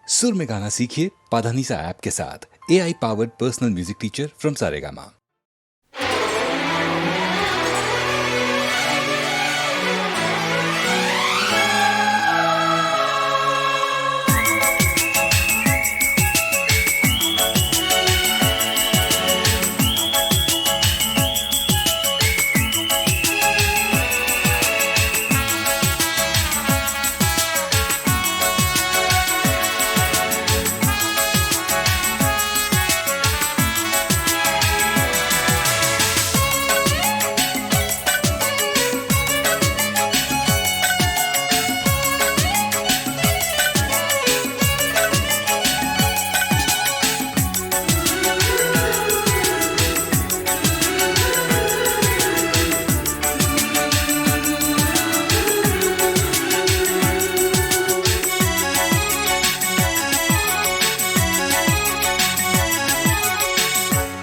सुर में गाना सीखिए पाधानीसा ऐप के साथ। AI powered personal music teacher from Saregama.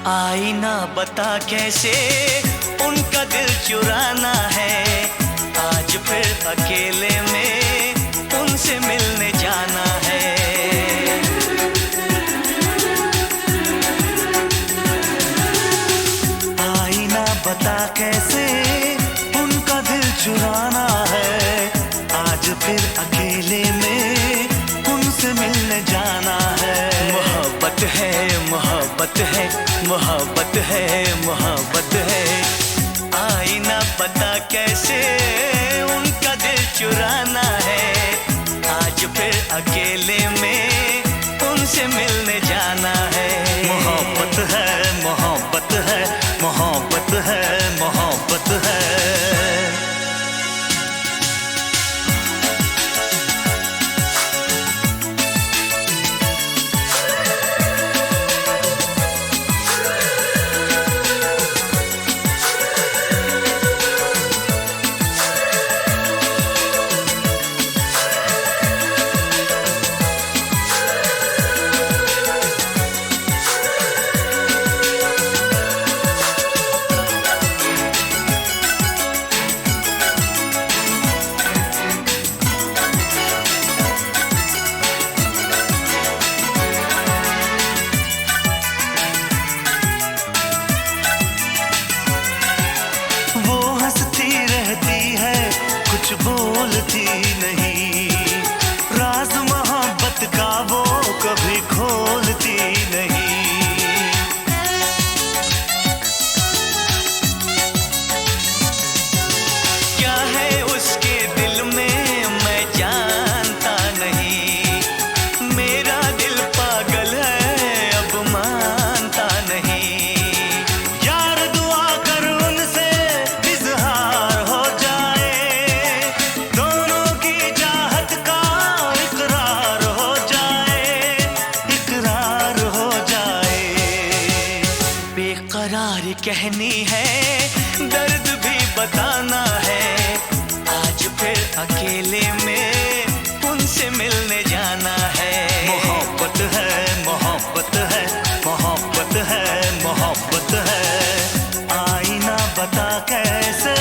आईना बता कैसे उनका दिल चुराना है। आज फिर अकेले में उनसे मिलने जाना है। आईना बता कैसे उनका दिल चुराना है। आज फिर अकेले में उनसे मिलने जाना है। मोहब्बत है, मोहब्बत है, मोहब्बत है, मोहब्बत है। आईना पता कैसे उनका दिल चुराना है। आज फिर अकेले में उनसे मिलने जाना है। मोहब्बत है, मोहब्बत है, मोहब्बत है, मोहब्बत है। कुछ बोलती नहीं, राज मोहब्बत का वो कभी खोलती नहीं। क्या है उसके दिल में मैं जानता नहीं। मेरा दिल पागल है अब मानता नहीं। यार दुआ कर उनसे इजहार हो जाए। दोनों की चाहत का इकरार हो जाए, इकरार हो जाए। बेकरार कहनी है, दर्द भी बताना है। आज फिर अकेले में उनसे मिलने जाना है। मोहब्बत है, मोहब्बत है, मोहब्बत है, मोहब्बत है। आईना बता कैसे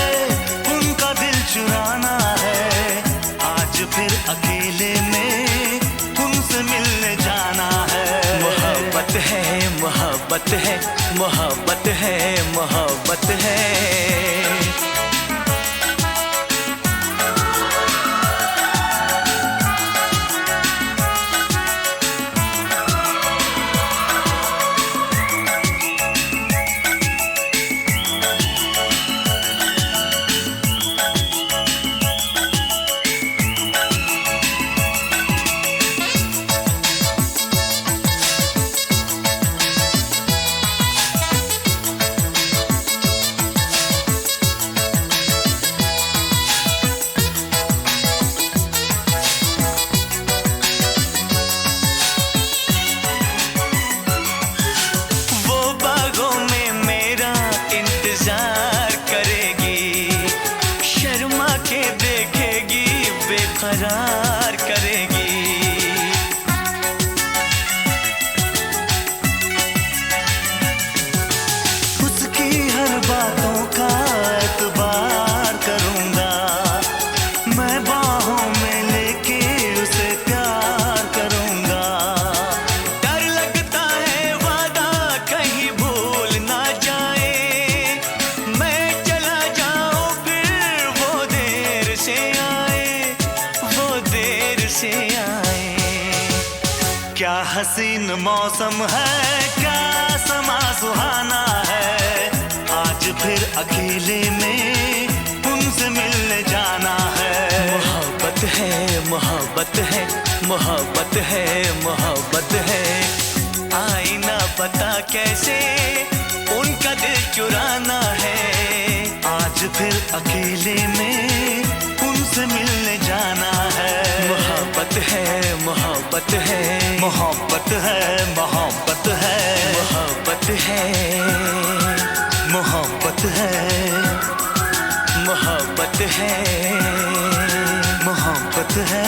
उनका दिल चुराना है। आज फिर अकेले में उनसे मिलने जाना है। मोहब्बत है, मोहब्बत है, मोहब्बत है, मोहब्बत है। करार करेगी। उसकी हर बातों का एतबार करूंगा, मैं बाहों में लेके उसे प्यार करूंगा। क्या हसीन मौसम है, क्या समा सुहाना है। आज फिर अकेले में उनसे मिलने जाना है। मोहब्बत है, मोहब्बत है, मोहब्बत है, मोहब्बत है। आईना पता कैसे उनका दिल चुराना है। आज फिर अकेले में उनसे मिलने जाना है। मोहब्बत है, मोहब्बत है, मोहब्बत है, मोहब्बत है, मोहब्बत है, मोहब्बत है, मोहब्बत है, मोहब्बत है,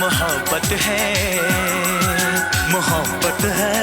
मोहब्बत है, मोहब्बत है।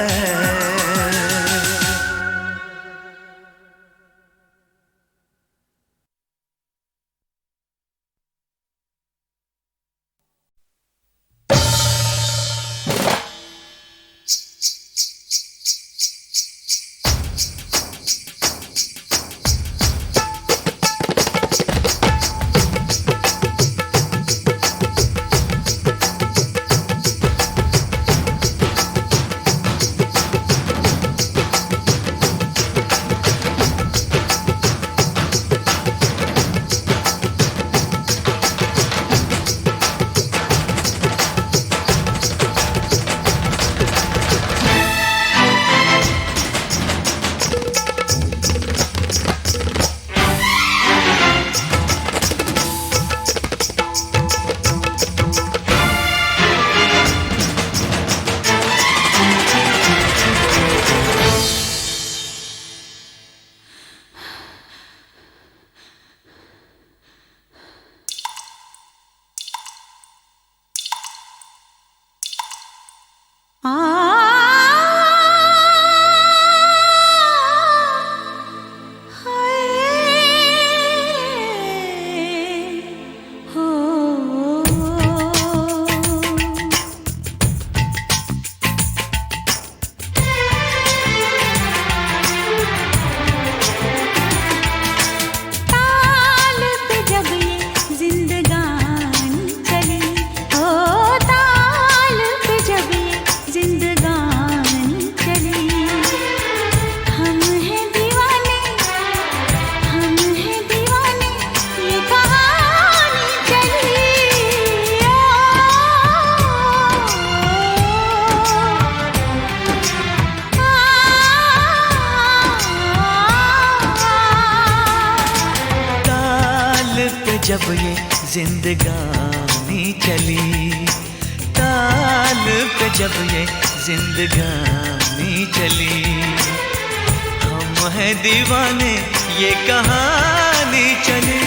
जब ये जिंदगानी चली, ताल पे जब ये जिंदगानी चली। हम हैं दीवाने ये कहानी चली।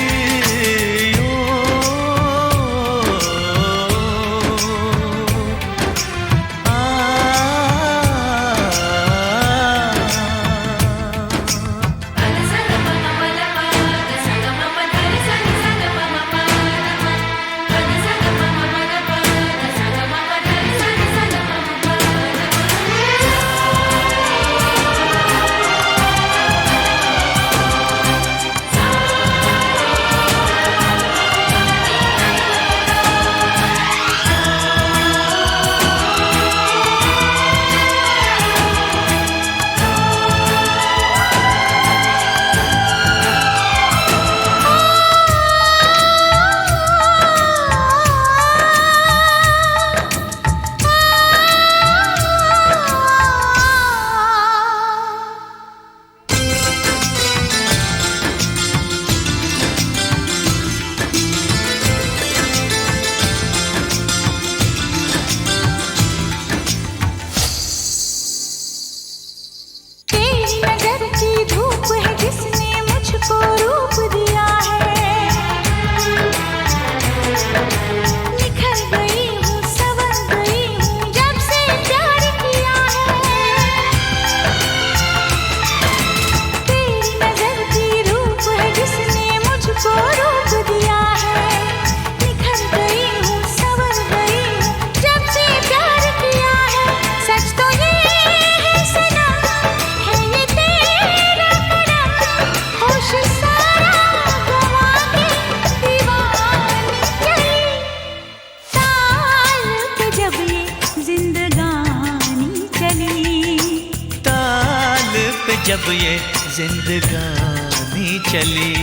जब ये जिंदगानी चली।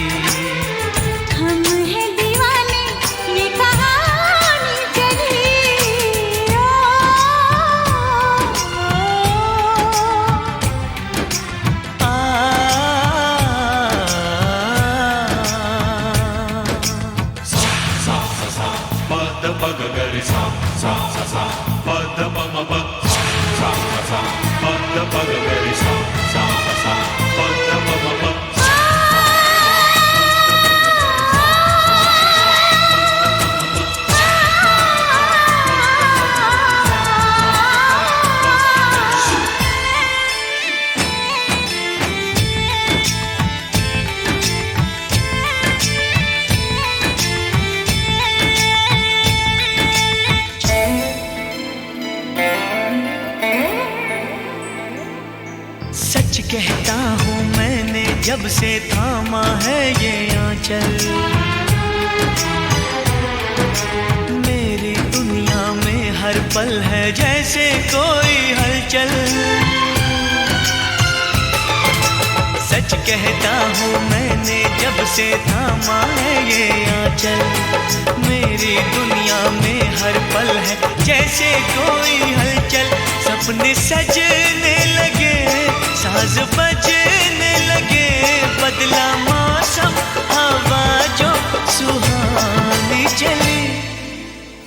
हम हैं दीवाने ये कहानी चली। सच कहता हूँ मैंने जब से थामा है ये आंचल, मेरी दुनिया में हर पल है जैसे कोई हलचल। सच कहता हूँ मैंने जब से थामा है ये आंचल, मेरी दुनिया में हर पल है जैसे कोई हलचल। सपने सजने लगे, साज बजने लगे, बदला मौसम हवा जो सुहानी चली।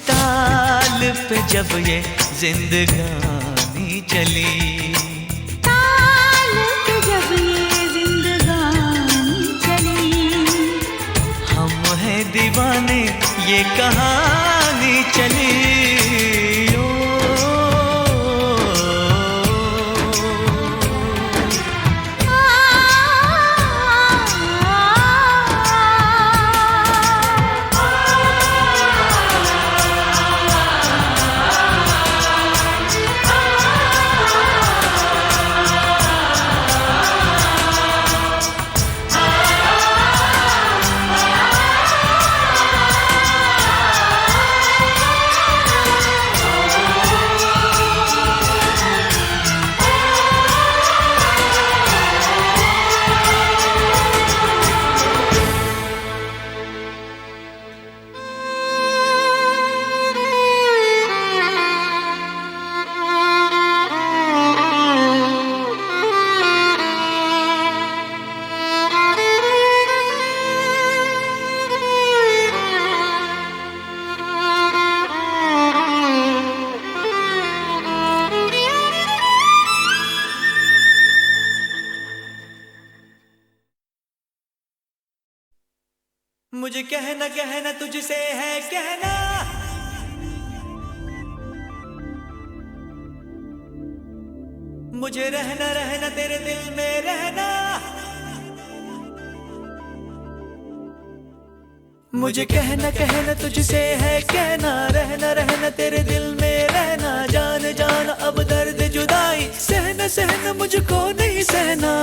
ताल पे जब ये जिंदगानी चली। ताल पे जब ये जिंदगानी चली। हम हैं दीवाने ये कहानी चली। मुझे कहना कहना तुझसे है कहना, मुझे रहना रहना तेरे दिल में रहना। मुझे कहना कहना तुझसे है कहना, रहना रहना तेरे दिल में रहना। जान जान अब दर्द जुदाई, सहना सहना मुझको नहीं सहना।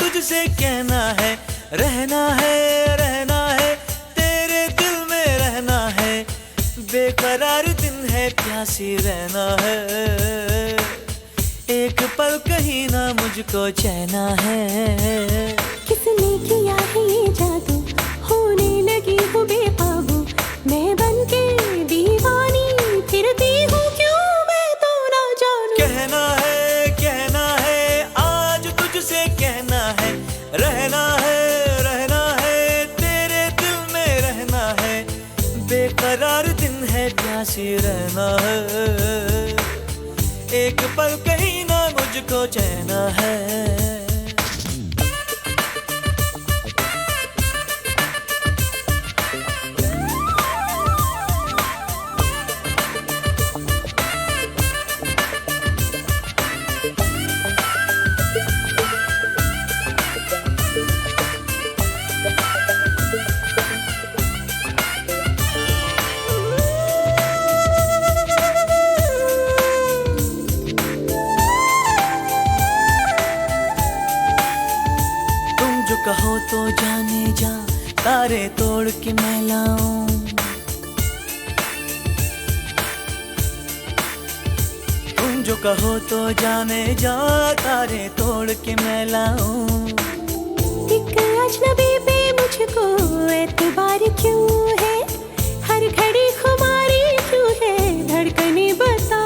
तुझसे कहना है, रहना है तेरे दिल में रहना है। बेकरार दिन है प्यासी रहना है, एक पल कहीं ना मुझको चैना है। किसने किया है ये जादू, होने लगी हूँ बेकाबू। मैं बनके दीवानी फिरती हूँ, क्यों मैं तो ना जानूं। कहना है आज तुझसे कहना है, रहना है तेरे दिल में रहना है। बेकरार दिन है प्यासी रहना है, एक पल कहीं ना मुझको चैना है। जाने जा, तारे तोड़ के मैं लाऊं। तुम जो कहो तो जाने जा, तारे तोड़ के मैं लाऊं। एक अजनबी पे मुझको एतबार क्यों है, हर घड़ी खुमारी क्यों है, धड़कने बता।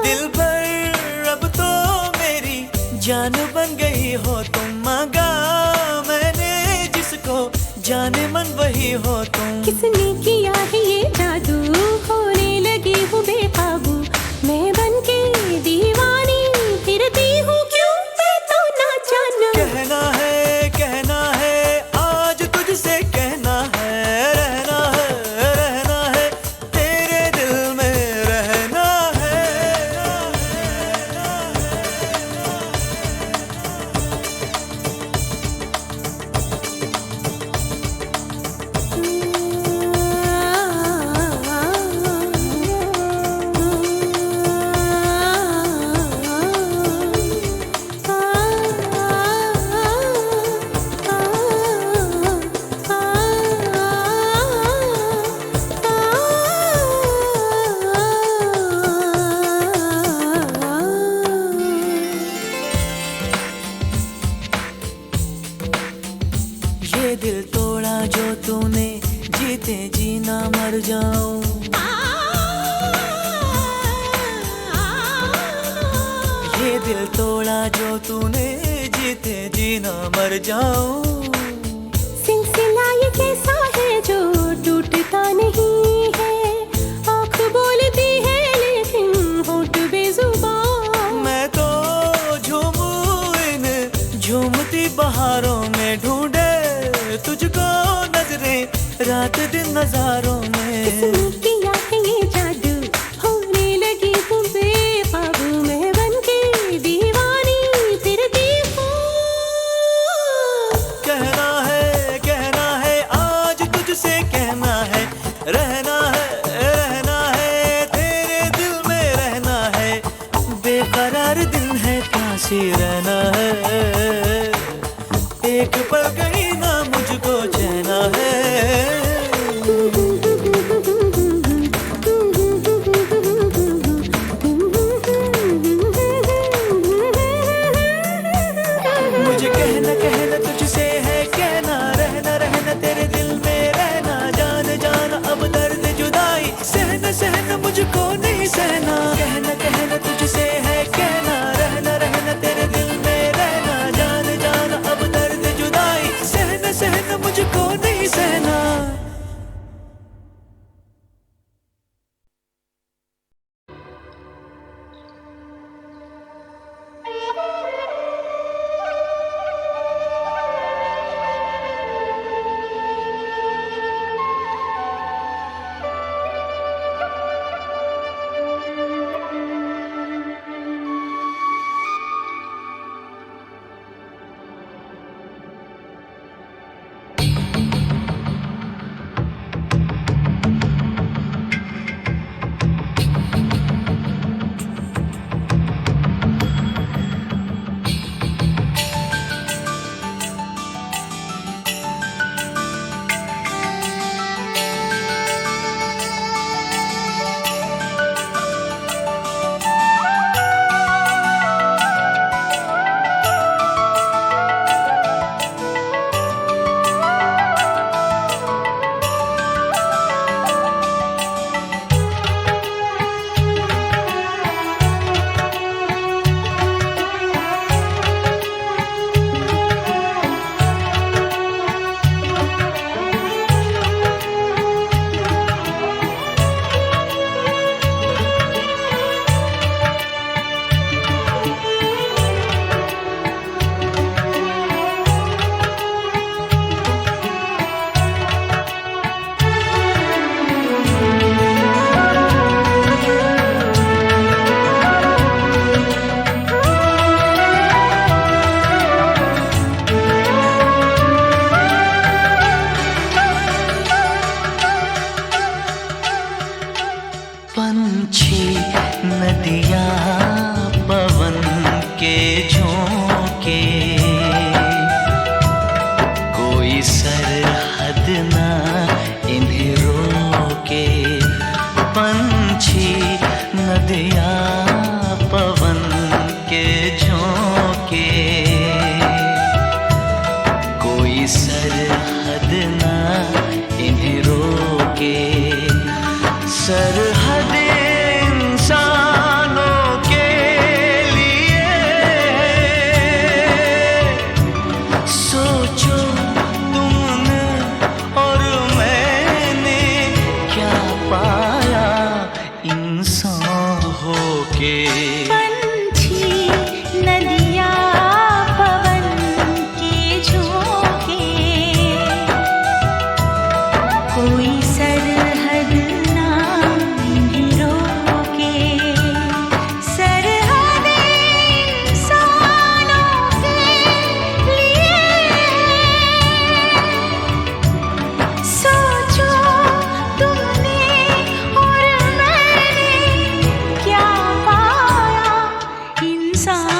दिल भर अब तो मेरी जान बन गई हो तुम, मांगा मैंने जिसको, जाने मन वही हो तुम। किसने किया है ये जादू, होने लगी हूँ बेकाबू, मैं बनके दीवानी फिरती हूँ, क्यों मैं तो ना जानू। कहना है आज तुझसे कहना है, रहना है तेरे दिल में रहना है। ये दिल तोड़ा जो तूने, जीते जीना मर जाऊं। ये दिल तोड़ा जो तूने, जीते जीना मर जाऊं। सिलसिला ये कैसा है जो टूटता नहीं है, आँख बोलती है लेकिन होठ बेजुबान। मैं तो झूमूं इन झूमती बहारों में, ढूंढे तुझको नजरें रात दिन नजारों में। किसने किया है ये जादू, होने लगी हूँ बेकाबू, मैं बनके दीवानी फिरती हूँ। कहना है आज तुझसे कहना है, रहना है तेरे दिल में रहना है। बेकरार दिन है काशी रहना है, एक पल कहीं ना मुझको चैना है। मुझे कहना तुझसे है कहना, रहना तेरे दिल में रहना, जान अब दर्द जुदाई, सहना मुझको नहीं सहना। कहना तुझसे है कहना, रहना तेरे दिल में रहना, जान अब दर्द जुदाई, सहना मुझको नहीं सहना। नदिया पवन के झोंके, कोई सरहद ना इन्हें रोके। सरहद इंसानों के लिए, सोचो तुमने और मैंने क्या पाया इंसान होके। पंछी नदिया पवन के झोंके, कोई सरहद ना इन्हें रोके। सरहद इंसानों के लिए, सोचो तुमने और मैंने क्या पाया इंसान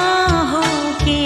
होके।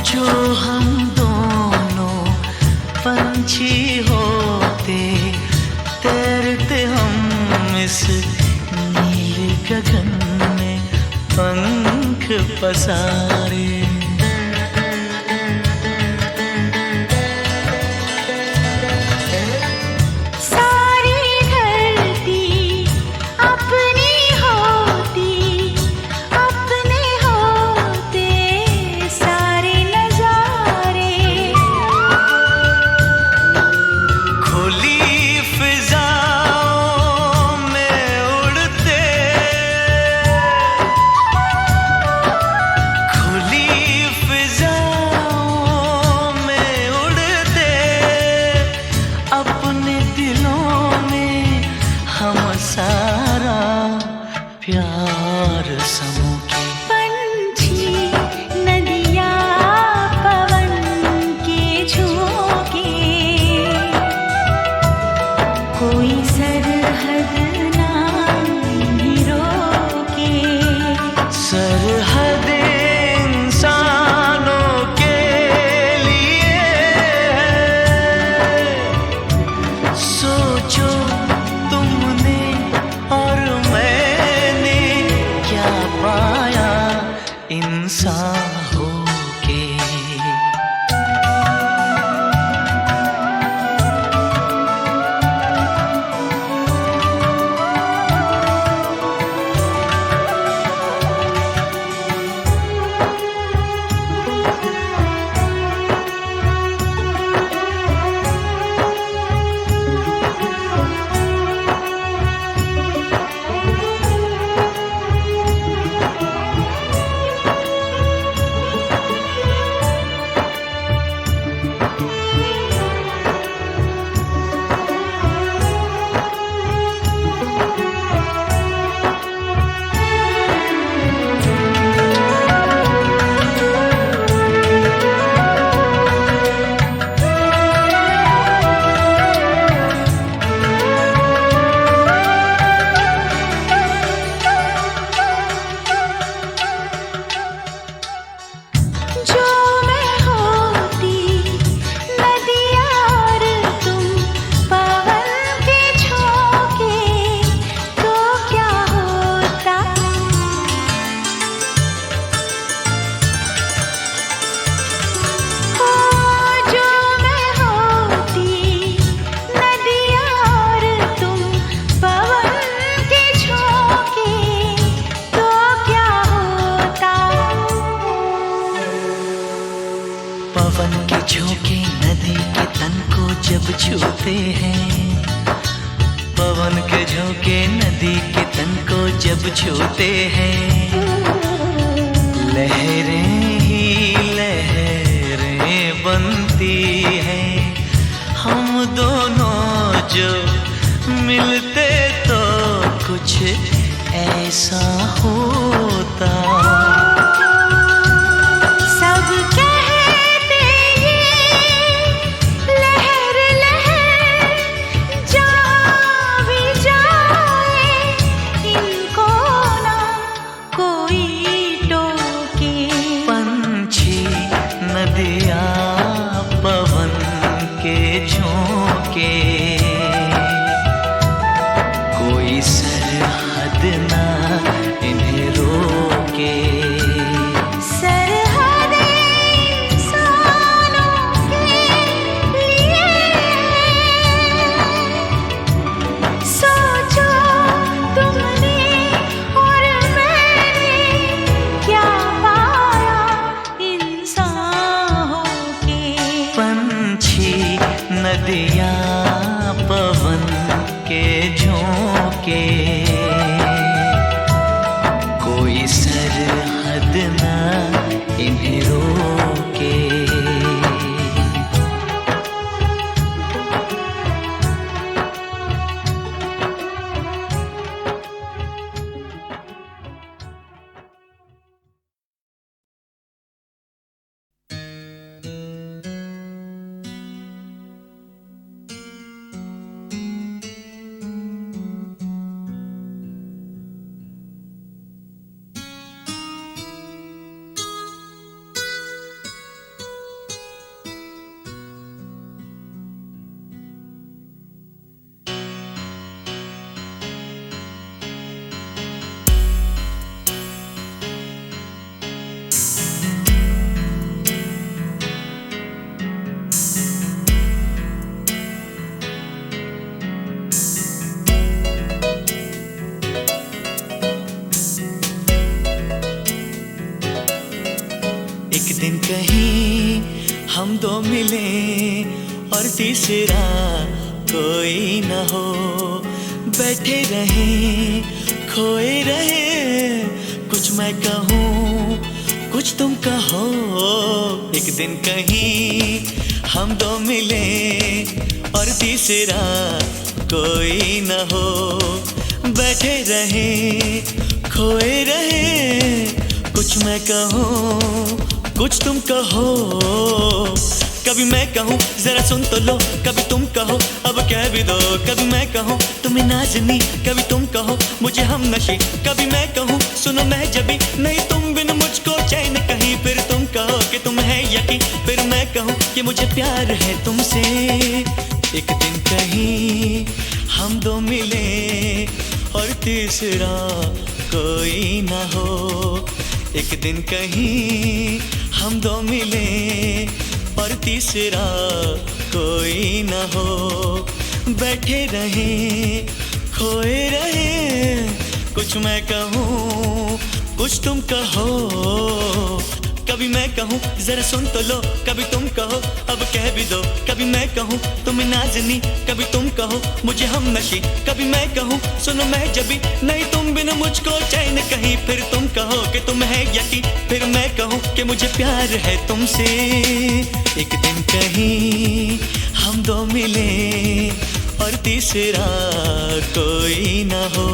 जो हम दोनों पंछी होते, तैरते हम इस नीले गगन में पंख पसारे। सारी धरती अपनी होती, अपने होते सारे नजारे। खुली फिजाओं में उड़ते, खुली पवन के झोंके नदी के तन को जब छूते हैं, पवन के झोंके नदी के तन को जब छूते हैं, लहरें ही लहरें बनती हैं। हम दोनों जो मिलते तो कुछ ऐसा होता। सब कहते ये लहर लहर जा भी जाए, इनको ना कोई टोके। पंछी नदियाँ पवन के झोंके, कोई सरहद ना इन्हें रोके। सरहदें इंसानों के लिए सोचो तुमने और मैंने क्या पाया इंसान होके। पंछी नदियाँ पवन के झोंके, कोई सरहद ना इन्हें रोके। एक दिन कहीं हम दो मिले और तीसरा कोई न हो, बैठे रहे खोए रहे, कुछ मैं कहूँ कुछ तुम कहो। एक दिन कहीं हम दो मिले और तीसरा कोई न हो, बैठे रहे खोए रहे, कुछ मैं कहूँ कुछ तुम कहो। कभी मैं कहूँ जरा सुन तो लो, कभी तुम कहो अब कह भी दो। कभी मैं कहूँ तुम्हें नाज़नी, कभी तुम कहो मुझे हम नशी। कभी मैं कहूँ सुनो मैं जबी, नहीं तुम बिन मुझको चैन कहीं। फिर तुम कहो कि तुम है यकीन, फिर मैं कहूँ कि मुझे प्यार है तुमसे। एक दिन कहीं हम दो मिले और तीसरा कोई ना हो। एक दिन कहीं हम दो मिले और तीसरा कोई न हो, बैठे रहे खोए रहे, कुछ मैं कहूँ कुछ तुम कहो। कभी मैं कहूँ जरा सुन तो लो, कभी तुम कहो अब कह भी दो। कभी मैं कहूँ तुम्हें नाज़नी, कभी तुम कहो मुझे हम नशी। कभी मैं कहूँ सुनो मैं जबी, नहीं तुम बिन मुझको चैन कहीं। फिर तुम कहो कि तुम है यकीन, फिर मैं कहूँ कि मुझे प्यार है तुमसे। एक दिन कहीं हम दो मिले और तीसरा कोई न हो।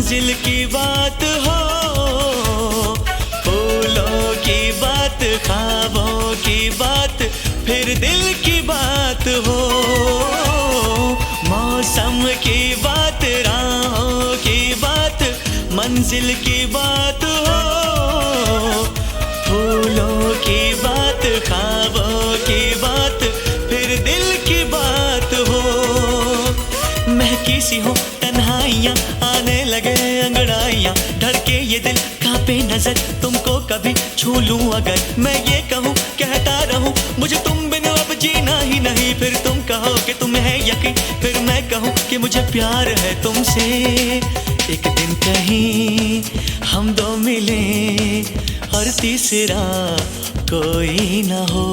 मंजिल की बात हो, फूलों की बात, ख्वाबों की बात, फिर दिल की बात हो, मौसम की बात, राहों की बात, मंजिल की बात हो, फूलों की बात, ख्वाबों की बात, फिर दिल की बात हो। महकी सी हो तन्हाइयाँ, आने लगे अंगड़ाइयाँ, धड़के ये दिल, कांपे नजर, तुमको कभी छू लूं अगर, मैं ये कहूँ कहता रहूं मुझे तुम बिन अब जीना ही नहीं, फिर तुम कहो कि तुम्हें है यकीन, फिर मैं कहूँ कि मुझे प्यार है तुमसे। एक दिन कहीं हम दो मिले और तीसरा कोई न हो।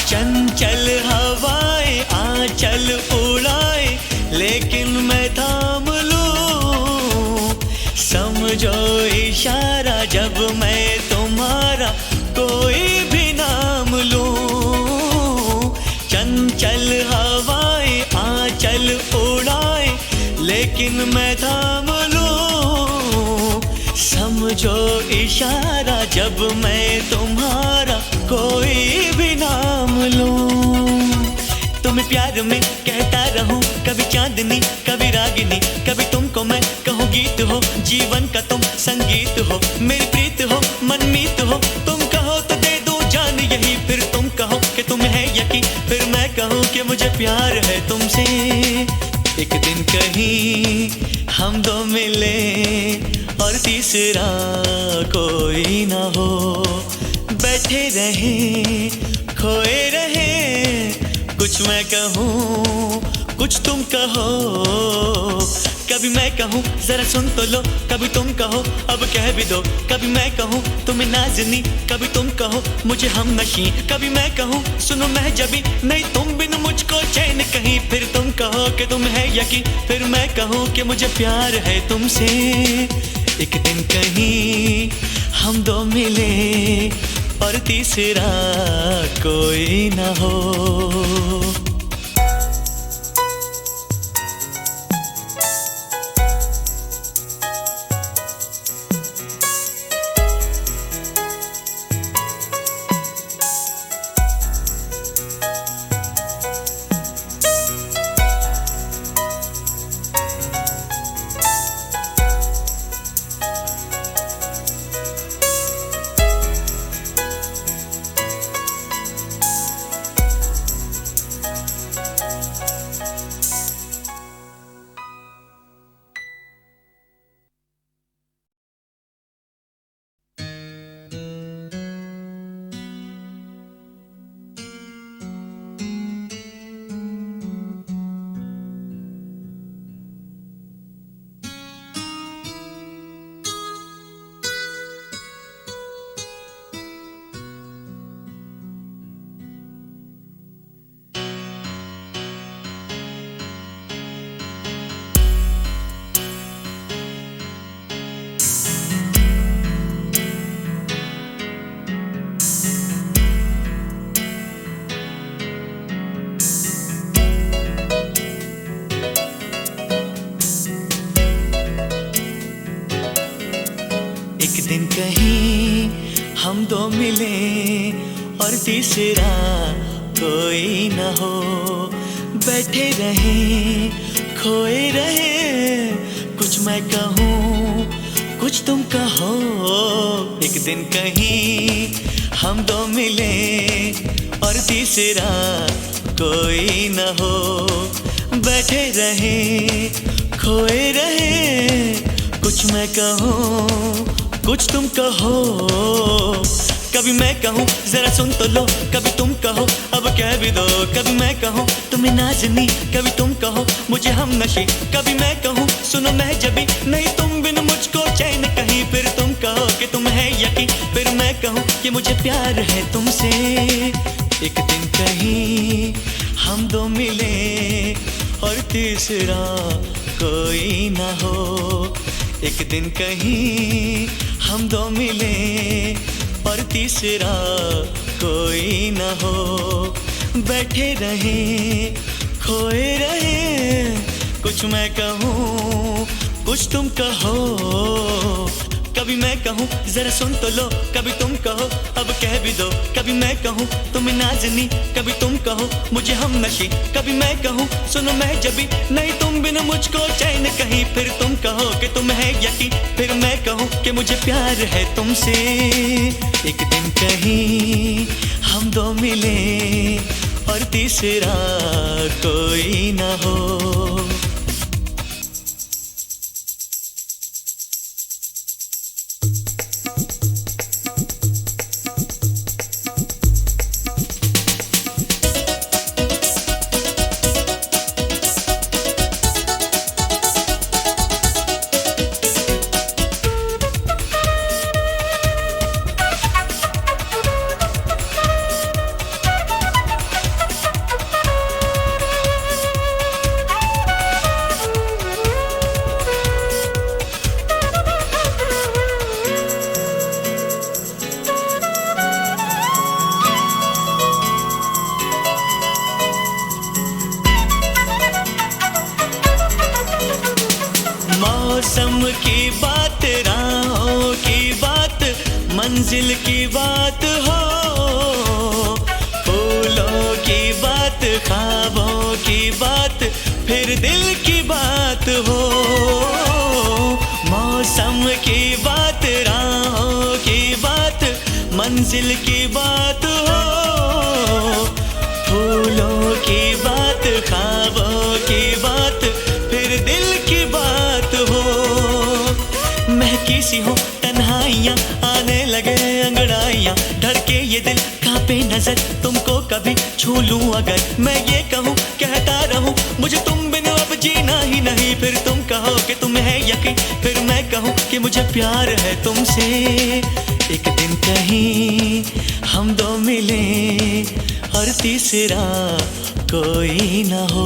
चंचल हवाएं आंचल उड़ाए, लेकिन मैं थाम लूं, समझो इशारा जब मैं तुम्हारा कोई भी नाम लूं। चंचल हवाएं आंचल उड़ाए, लेकिन मैं थाम लूं, समझो इशारा जब मैं तुम्हारा कोई भी नाम लूं। तुम्हें प्यार में कहता रहूं, कभी चांदनी कभी रागिनी, कभी तुमको मैं कहूँ गीत हो, जीवन का तुम संगीत हो, मेरी प्रीत हो मनमीत हो, तुम कहो तो दे दूं जान यही, फिर तुम कहो कि तुम्हें है यकीन, फिर मैं कहूँ कि मुझे प्यार है तुमसे। एक दिन कहीं हम दो मिले और तीसरा कोई ना हो, बैठे रहे खोए रहे, कुछ मैं कहूँ कुछ तुम कहो, कभी मैं कहूँ जरा सुन तो लो, कभी तुम कहो अब कह भी दो, कभी मैं कहूँ तुम्हें नाज़नी, कभी तुम कहो मुझे हमनशी, कभी मैं कहूँ सुनो मैं जबी, नहीं तुम बिन मुझको चैन कहीं, फिर तुम कहो कि तुम है यकीन, फिर मैं कहूँ कि मुझे प्यार है तुमसे। एक दिन कहीं हम दो मिले और तीसरा कोई ना हो। दिन कहीं हम दो मिले और तीसरा कोई न हो, बैठे रहे खोए रहे, कुछ मैं कहूँ कुछ तुम कहो। एक दिन कहीं हम दो मिले और तीसरा कोई न हो, बैठे रहे खोए रहे, कुछ मैं कहूँ कुछ तुम कहो, कभी मैं कहूँ जरा सुन तो लो, कभी तुम कहो अब कह भी दो, कभी मैं कहूँ तुम्हें नाज़नी, कभी तुम कहो मुझे हम नशी, कभी मैं कहूँ सुनो मैं जबी, नहीं तुम बिन मुझको चैन कहीं, फिर तुम कहो कि तुम है यकीन, फिर मैं कहूँ कि मुझे प्यार है तुमसे। एक दिन कहीं हम दो मिले और तीसरा कोई ना हो, एक दिन कहीं हम दो मिले और तीसरा कोई ना हो, बैठे रहे खोए रहे, कुछ मैं कहूँ कुछ तुम कहो, कभी मैं कहूँ जरा सुन तो लो, कभी तुम कहो अब कह भी दो, कभी मैं कहूँ तुम्हें नाज़नी, कभी तुम कहो मुझे हम नशी, कभी मैं कहूँ सुनो मैं जबी, नहीं तुम बिन मुझको चैन कहीं, फिर तुम कहो कि तुम है यकीन, फिर मैं कहूँ कि मुझे प्यार है तुमसे। एक दिन कहीं हम दो मिले और तीसरा कोई ना हो। मौसम की बात, राहों की बात, मंजिल की बात हो, फूलों की बात, ख्वाबों की बात, फिर दिल की बात हो। मौसम की बात, राहों की बात, मंजिल की बात हो, फूलों की बात, ख्वाबों की बात, फिर दिल की बात हो। महकी सी हो तन्हाइयाँ, आने लगे अंगड़ाइयाँ, धड़के ये दिल कांपे नजर, तुमको कभी छू लूं अगर, मैं ये कहूँ कहता रहूं मुझे तुम बिन अब जीना ही नहीं, फिर तुम कहो कि तुम है यकीन, फिर मैं कहूँ कि मुझे प्यार है तुमसे। एक दिन कहीं हम दो मिले और तीसरा कोई ना हो।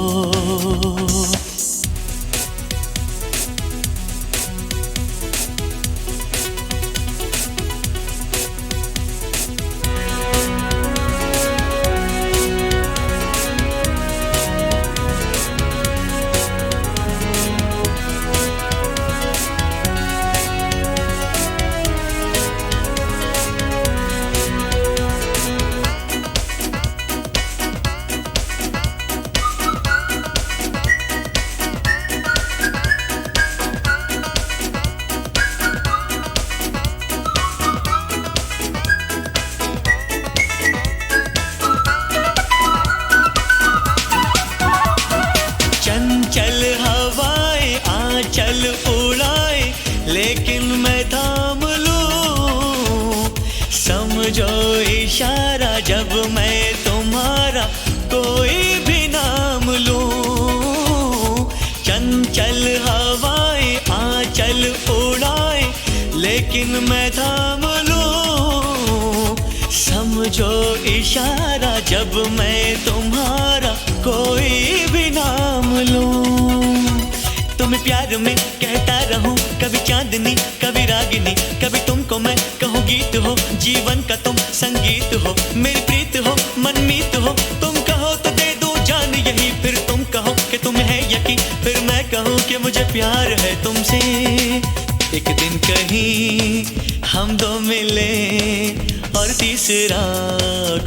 चंचल हवाएं आंचल उड़ाए, लेकिन मैं थाम लूं, समझो इशारा जब मैं तुम्हारा कोई भी नाम लूं। चंचल हवाएं आंचल उड़ाए, लेकिन मैं थाम लूं, समझो इशारा जब मैं तुम्हारा कोई भी नाम लूं। तुम्हें प्यार में कहता रहूं, कभी चांदनी कभी रागिनी, कभी तुमको मैं कहूँ गीत हो, जीवन का तुम संगीत हो, मेरी प्रीत हो मनमीत हो, तुम कहो तो दे दूं जान यही, फिर तुम कहो कि तुम है यकीन, फिर मैं कहूँ कि मुझे प्यार है तुमसे। एक दिन कहीं हम दो मिले और तीसरा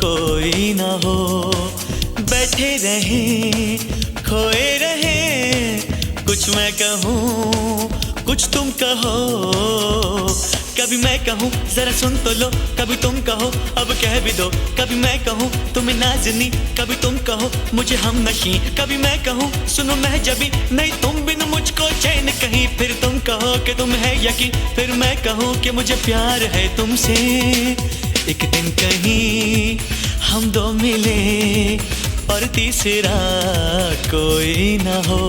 कोई ना हो, बैठे रहे खोए रहे, कुछ मैं कहूँ कुछ तुम कहो, कभी कभी मैं कहूँ जरा सुन तो लो, कभी तुम कहो अब कह भी दो, कभी मैं कहूँ तुम्हें नाज़नी, कभी तुम कहो मुझे हमनशी, कभी मैं कहूँ सुनो मैं जबी, नहीं तुम बिन मुझको चैन कहीं, फिर तुम कहो कि तुम है यकीन, फिर मैं कहूँ कि मुझे प्यार है तुमसे। एक दिन कहीं हम दो मिले और तीसरा कोई न हो।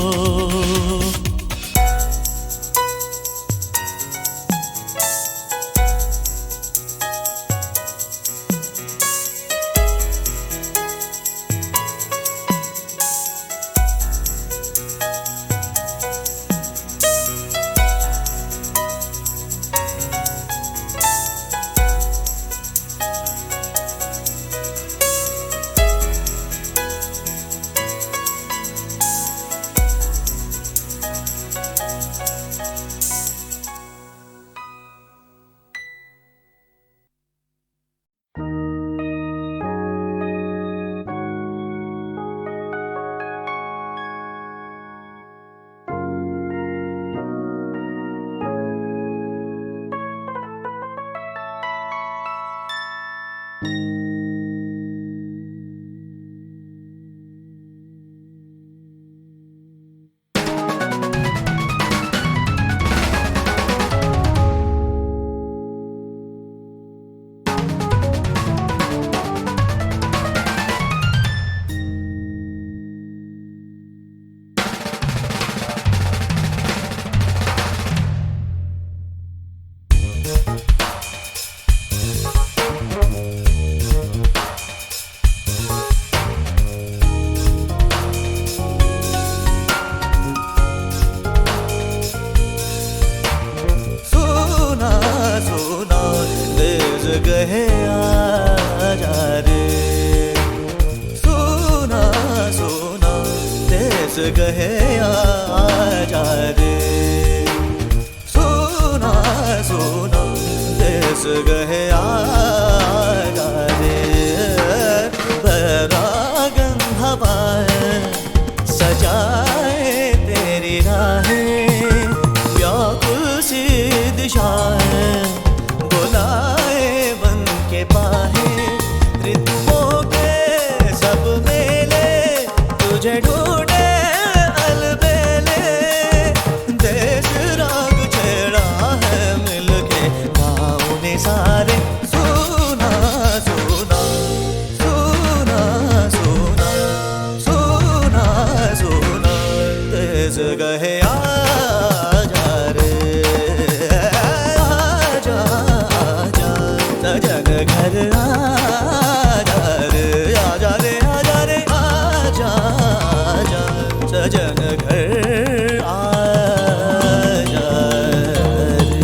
गहे आजा रे, सुना सुना देश गहे आजा रे, सुना सुना देश गहे आजा रे। बरागन हवाएं सजाए तेरी राहें, व्याकुल सी दिशाएं बुलाए बन के पाहे, ऋतुओं के सब मेले तुझे ढूंढे अलबेले, देश राग छेड़ा है मिलके गाँव ने सारे, सुना सुना सुना सुना सुना सुना देश गहे आजा रे, सजन घर आजा रे, आजा रे आजा रे आजा आजा, सजन घर आजा रे।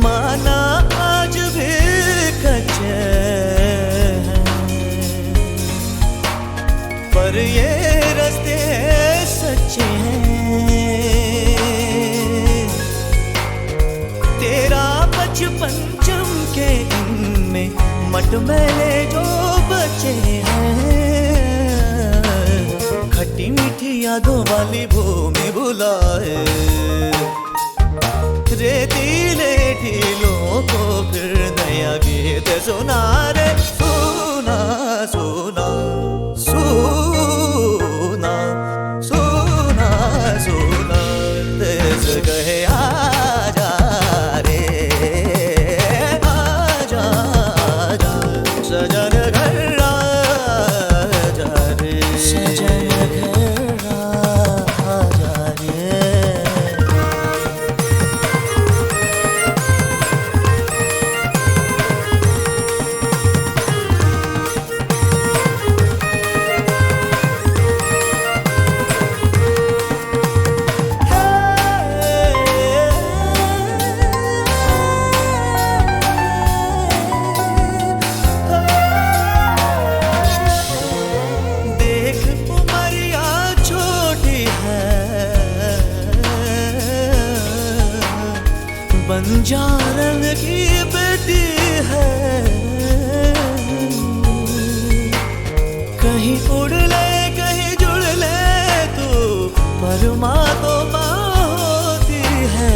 माना आज भी कच्चे हैं, पर ये रास्ते सच्चे हैं, तेरा बचपन चमके इनमें मटमैले जो बचे हैं, खट्टी मीठी यादों वाली भूमि बुलाए, रेतीले ढीलों को फिर नया गीत सुना रे, सुना सुना सुना सुना सुना देश गहे आजा रे, आजा आजा सजन घर आजा रे, सजन घर आजा रे। बंजारन की बेटी है, कहीं उड़ ले कहीं जुड़ ले तू, पर माँ तो माँ होती है।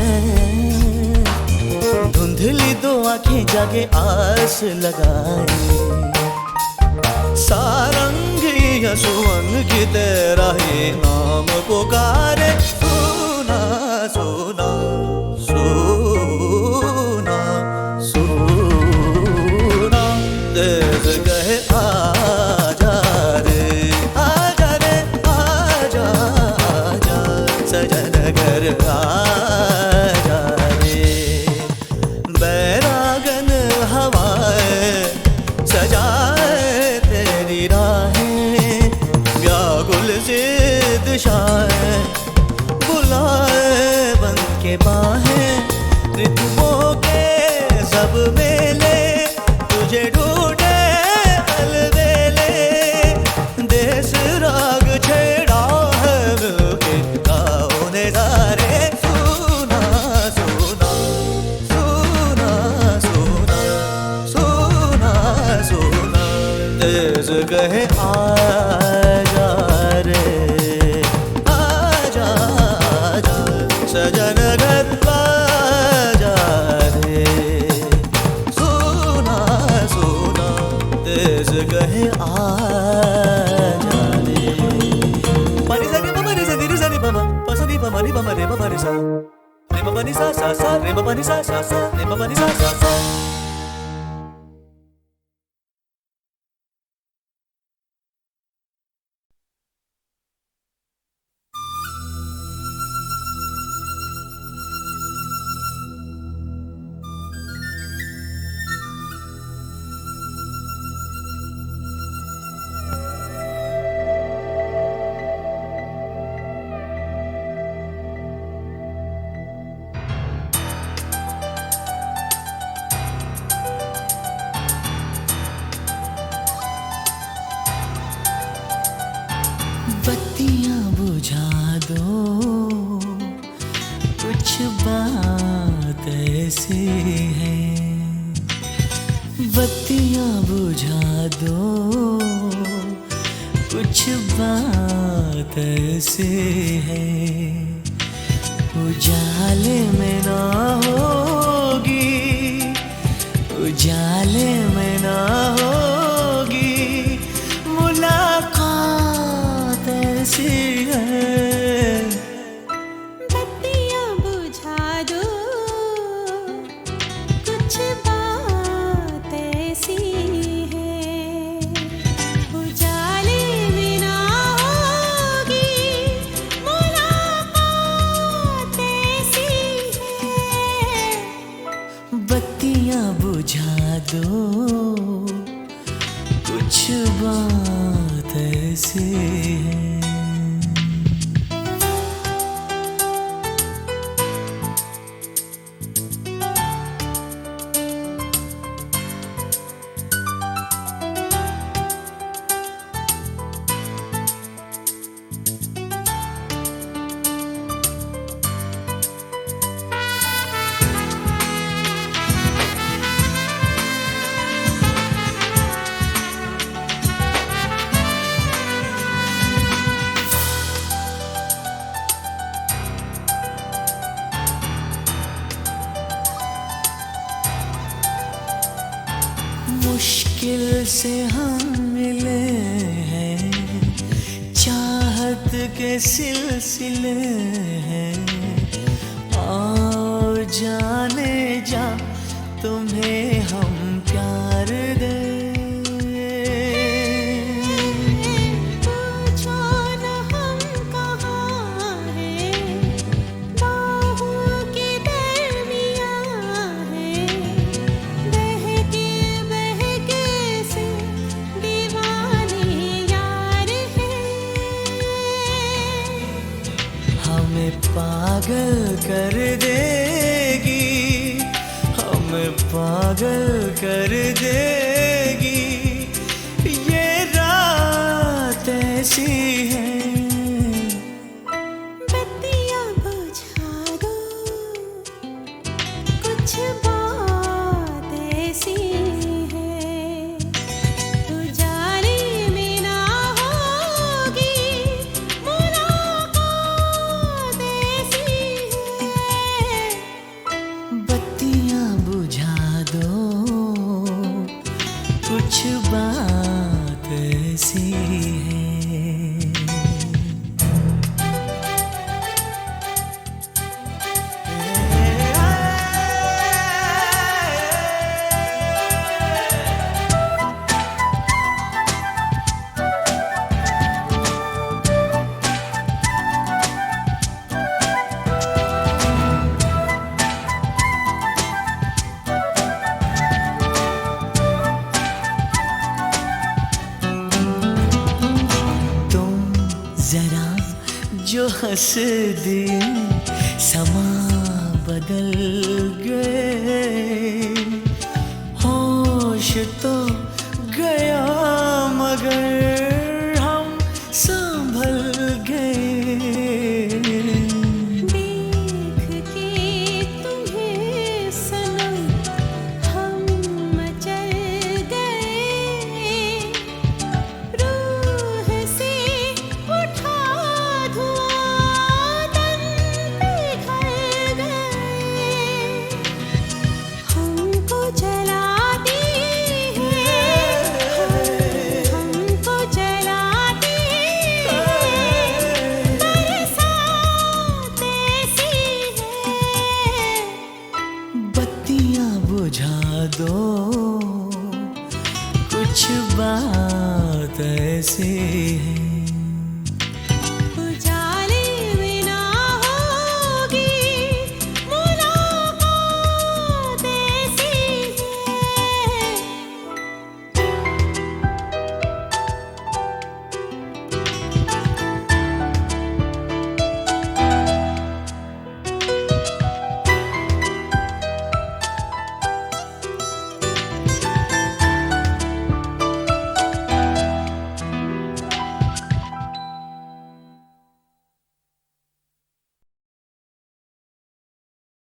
धुंधली दो आंखें जागे आस लगाए, सारंगी या सुवंगी तेरा ही नाम पुकारे। सुना सुना सुना सुना, तेज कहे आजा रे आजा रे आजा आजा, सजन घर आजा रे। बैरागन हवाएं सजाए तेरी राहें, व्याकुल से दिशाएं बुलाए बन के बाहें। ऋतुओं के सब मेले तुझे ढूंढे अलबेले, देश राग छेड़ा है मिलके गाओ ने सारे। सुना सुना सुना सुना सुना सुना, तेज कहे आजा रे आजा आजा, सजन घर आजा रे। सुना सुना, तेज कहे आजा रे। पनी सा रे पमा रे सा रे सा रे पमा, पसा रे पमा रे पमा रे पमा रे सा, रे पमा रे सा सा सा, रे पमा रे सा सा सा, रे पमा रे सा सा सा। बत्तियां बुझा दो, कुछ बात ऐसी है। बत्तियां बुझा दो, कुछ बात ऐसी है। उजाले में ना होगी, उजाले में ना होगी मुलाकात ऐसी है। बत्तियां बुझा दो, कुछ बात ऐसी है। उजाले में ना होगी मुलाकात ऐसी है। बत्तियां बुझा दो, कुछ बात ऐसी है। मुश्किल से हम मिले हैं, चाहत के सिलसिले हैं। आओ जाने जा तुम्हें हम प्यार दें। पूछो न हम कहाँ हैं, बाहों के दरमियाँ हैं। बहके बहके से दीवाने यार हैं। हमें पागल कर देगी, हमें पागल कर देगी ये रात ऐसी है। बत्तियां बुझा दो, कुछ बात ऐसी है तू जाने में ना होगी मुलाकात ऐसी है। बत्तियां बुझा दो, कुछ बात ऐसी है। जरा जो हंस दिए समा बदल गए, होश तो गया मगर हम संभल गए। देख के तुम्हें सनम हम मचल गए, रूह से उठा धुआं तन पिघल गए। हमको जलाती है, हमको जलाती है, बरसात ऐसी है। बत्तियां बुझा दो, कुछ बात ऐसी है।